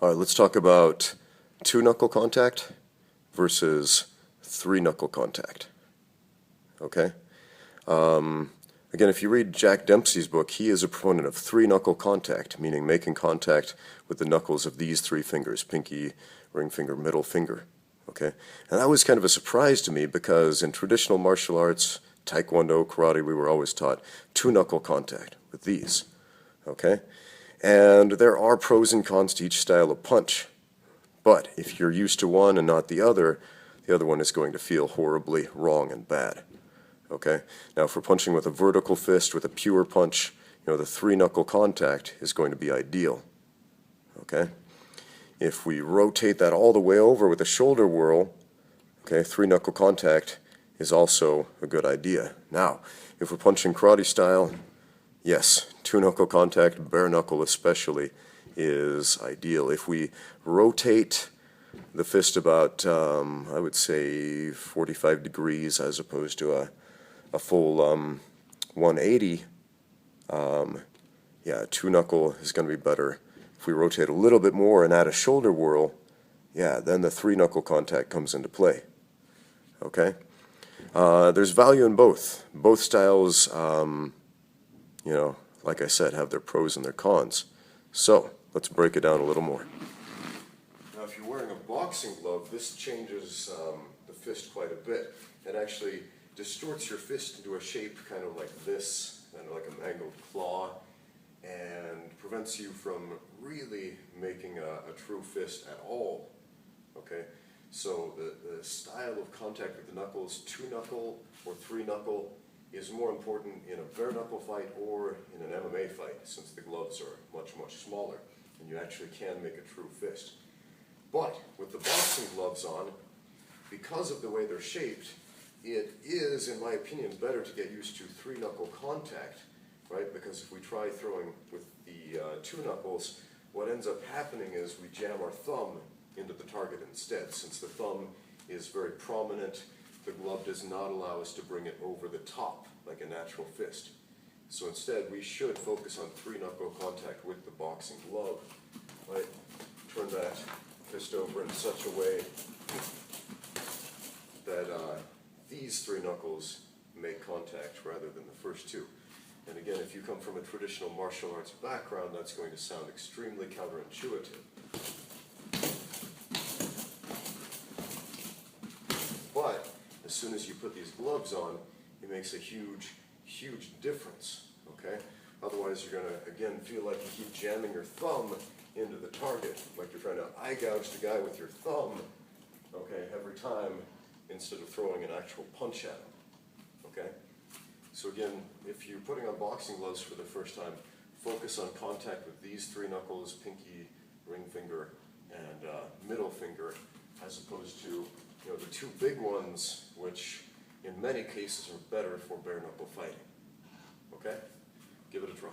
All right, let's talk about two knuckle contact versus three knuckle contact. Okay? Again, if you read Jack Dempsey's book, he is a proponent of three knuckle contact, meaning making contact with the knuckles of these three fingers: pinky, ring finger, middle finger. Okay? And that was kind of a surprise to me because in traditional martial arts, taekwondo, karate, we were always taught two knuckle contact with these. Okay? And there are pros and cons to each style of punch. But if you're used to one and not the other one is going to feel horribly wrong and bad. Okay? Now, if we're punching with a vertical fist, with a pure punch, the three knuckle contact is going to be ideal. Okay? If we rotate that all the way over with a shoulder whirl, okay, three knuckle contact is also a good idea. Now, if we're punching karate style, yes, two knuckle contact, bare knuckle especially, is ideal. If we rotate the fist about, I would say, 45 degrees as opposed to a full 180, yeah, two knuckle is going to be better. If we rotate a little bit more and add a shoulder whirl, yeah, then the three knuckle contact comes into play. Okay? There's value in both. Both styles, like I said, have their pros and their cons. So, let's break it down a little more. Now, if you're wearing a boxing glove, this changes the fist quite a bit. It actually distorts your fist into a shape kind of like this, kind of like a mangled claw, and prevents you from really making a true fist at all. Okay? So the style of contact with the knuckles, two knuckle or three knuckle, is more important in a bare knuckle fight or in an MMA fight, since the gloves are much, much smaller, and you actually can make a true fist. But with the boxing gloves on, because of the way they're shaped, it is, in my opinion, better to get used to three knuckle contact, right? Because if we try throwing with the two knuckles, what ends up happening is we jam our thumb into the target instead. Since the thumb is very prominent, the glove does not allow us to bring it over the top like a natural fist. So instead, we should focus on three knuckle contact with the boxing glove. Right? Turn that fist over in such a way that these three knuckles make contact rather than the first two. And again, if you come from a traditional martial arts background, that's going to sound extremely counterintuitive. But as soon as you put these gloves on, it makes a huge, huge difference, okay? Otherwise, you're going to, again, feel like you keep jamming your thumb into the target, like you're trying to eye gouge the guy with your thumb, okay, every time, instead of throwing an actual punch at him, okay? So again, if you're putting on boxing gloves for the first time, focus on contact with these three knuckles, pinky, ring finger, and middle finger, as opposed to the two big ones, which in many cases are better for bare knuckle fighting. Okay? Give it a try.